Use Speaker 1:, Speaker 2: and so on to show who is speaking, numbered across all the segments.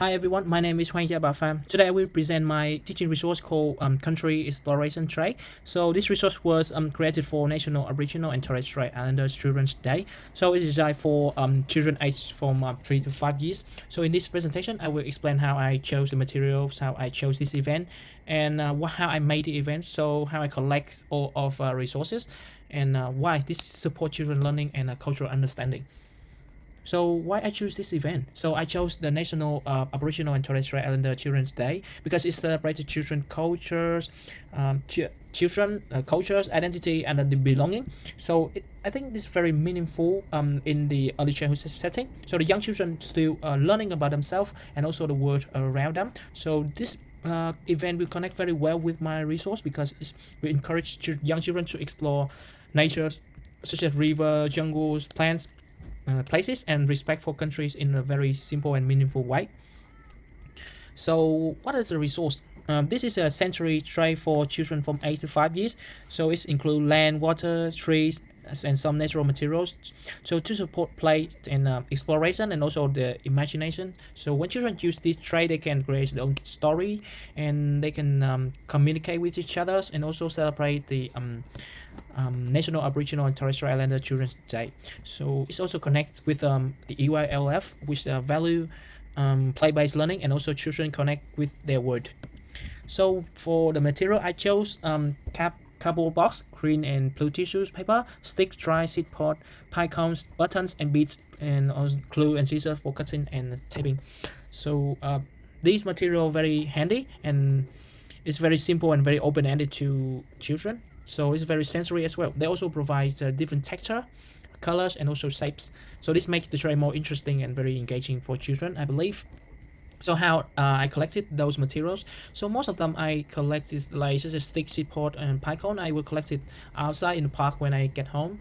Speaker 1: Hi everyone, my name is Hoang Gia Bao Pham. Today I will present my teaching resource called Country Exploration Tray. So this resource was created for National Aboriginal and Torres Strait Islanders Children's Day. So it is designed for children aged from 3 to 5 years. So in this presentation, I will explain how I chose the materials, how I chose this event, and how I made the event. So how I collect all of resources, and why this support children learning and cultural understanding. So why I choose this event? So I chose the National Aboriginal and Torres Strait Islander Children's Day because it celebrates children cultures, children cultures, identity, and the belonging. So I think this is very meaningful in the early childhood setting. So the young children still learning about themselves and also the world around them. So this event will connect very well with my resource because we encourage young children to explore nature such as river, jungles, plants, places, and respect for countries in a very simple and meaningful way. So what is the resource? This is a sensory tray for children from 8 to 5 years. So it includes land, water, trees, and some natural materials. So to support play and exploration and also the imagination. So when children use this tray, they can create their own story and they can communicate with each other and also celebrate the National Aboriginal and Torres Strait Islander Children's Day. So it also connects with the EYLF, which value play-based learning and also children connect with their world. So for the material, I chose cardboard box, green and blue tissues paper, stick, dry seed pod, pie cones, buttons and beads, and also glue and scissors for cutting and taping. So these material very handy and it's very simple and very open-ended to children. So it's very sensory as well. They also provide different texture, colors, and also shapes. So this makes the tray more interesting and very engaging for children, I believe. So how I collected those materials. So most of them I collected like such as stick, seed pod, and pie cone. I will collect it outside in the park when I get home,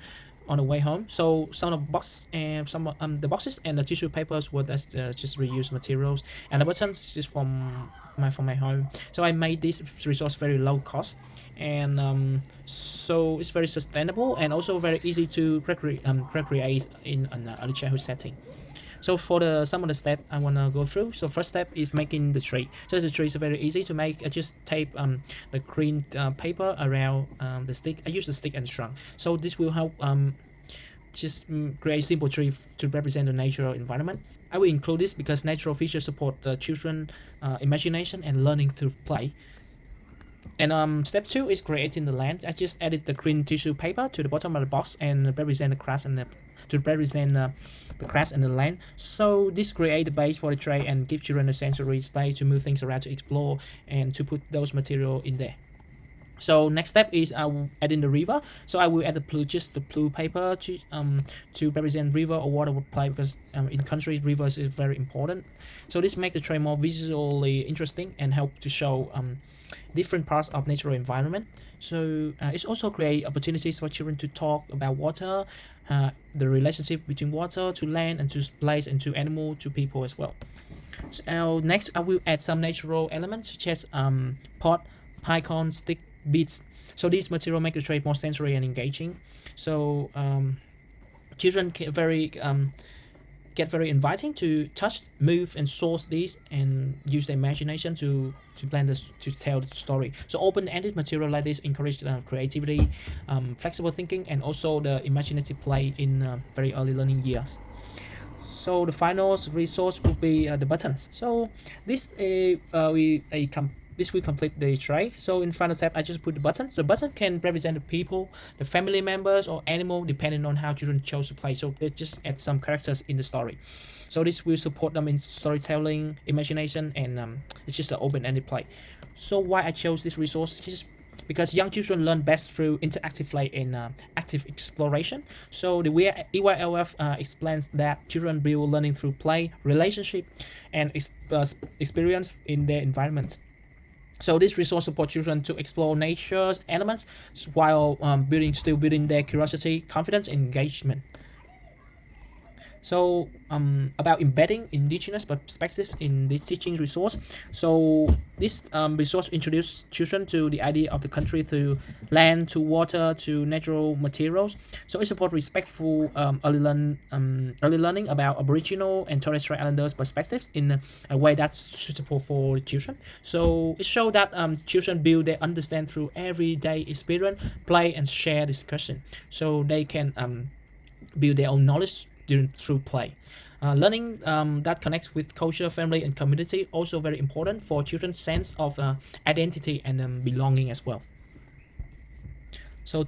Speaker 1: on the way home. So some of the box and some the boxes and the tissue papers were just reused materials, and the buttons is from my home. So I made this resource very low cost, and so it's very sustainable and also very easy to recreate in an early childhood setting. So for the some of the steps I wanna go through. So first step is making the tree. So the tree is very easy to make. I just tape the green paper around the stick. I use the stick and strung. So this will help create simple tree to represent the natural environment. I will include this because natural features support the children imagination and learning through play. And step two is creating the land. I just added the green tissue paper to the bottom of the box and represent the grass and to represent the grass and the land. So this create the base for the tray and give children a sensory space to move things around, to explore, and to put those material in there. So next step is I will add in the river. So I will add just the blue paper to represent river or water play because in countries rivers is very important. So this makes the tray more visually interesting and help to show different parts of natural environment. So it's also create opportunities for children to talk about water, the relationship between water to land and to place and to animal to people as well. So next I will add some natural elements such as pot, pie cone, stick, beads. So these material make the tray more sensory and engaging. So children can get very inviting to touch, move, and source these, and use their imagination to plan this to tell the story. So open-ended material like this encourage creativity, flexible thinking, and also the imaginative play in very early learning years. So the final resource will be the buttons. So this this will complete the tray. So in final step, I just put the button. So button can represent the people, the family members, or animal, depending on how children chose to play. So they just add some characters in the story. So this will support them in storytelling, imagination, and it's just an open-ended play. So why I chose this resource? Just because young children learn best through interactive play and active exploration. So the EYLF explains that children build learning through play, relationship, and experience in their environment. So this resource supports children to explore nature's elements while still building their curiosity, confidence, and engagement. So about embedding indigenous perspectives in this teaching resource. So this resource introduces children to the idea of the country through land to water to natural materials. So it supports respectful early learning about Aboriginal and Torres Strait Islanders perspectives in a way that's suitable for children. So it shows that children build their understand through everyday experience, play, and share discussion. So they can build their own knowledge through play. Learning that connects with culture, family, and community also very important for children's sense of identity and belonging as well. So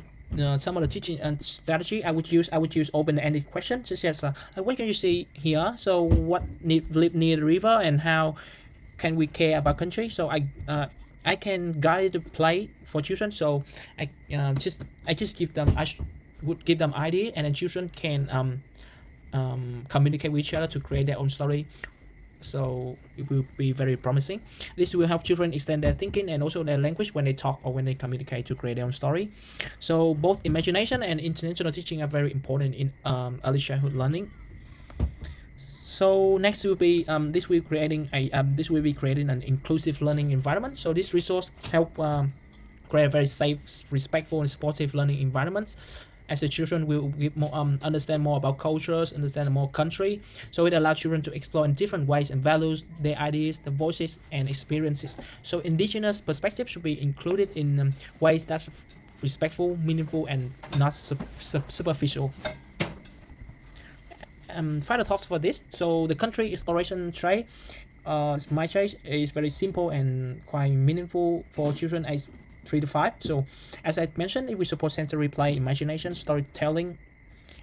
Speaker 1: some of the teaching and strategy I would use open-ended questions such as what can you see here? So what live near the river and how can we care about country? So I can guide the play for children. So I just give them would give them idea, and then children can communicate with each other to create their own story. So it will be very promising. This will help children extend their thinking and also their language when they talk or when they communicate to create their own story. So both imagination and intentional teaching are very important in early childhood learning. So next will be this will be creating an inclusive learning environment. So this resource help create a very safe, respectful, and supportive learning environments as the children will get more understand more about cultures, understand more country. So it allows children to explore in different ways and values their ideas, the voices, and experiences. So indigenous perspective should be included in ways that's respectful, meaningful, and not superficial. Final thoughts for this. So the country exploration tray, my choice is very simple and quite meaningful for children aged 3 to 5. So as I mentioned, if we support sensory play, imagination, storytelling,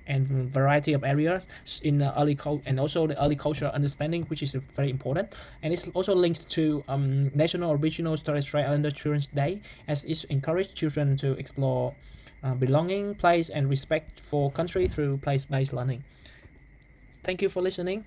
Speaker 1: and variety of areas in the and also the early cultural understanding, which is very important. And it's also linked to National Aboriginal Torres Strait Islander Children's Day, as it encourages children to explore belonging, place, and respect for country through place-based learning. Thank you for listening.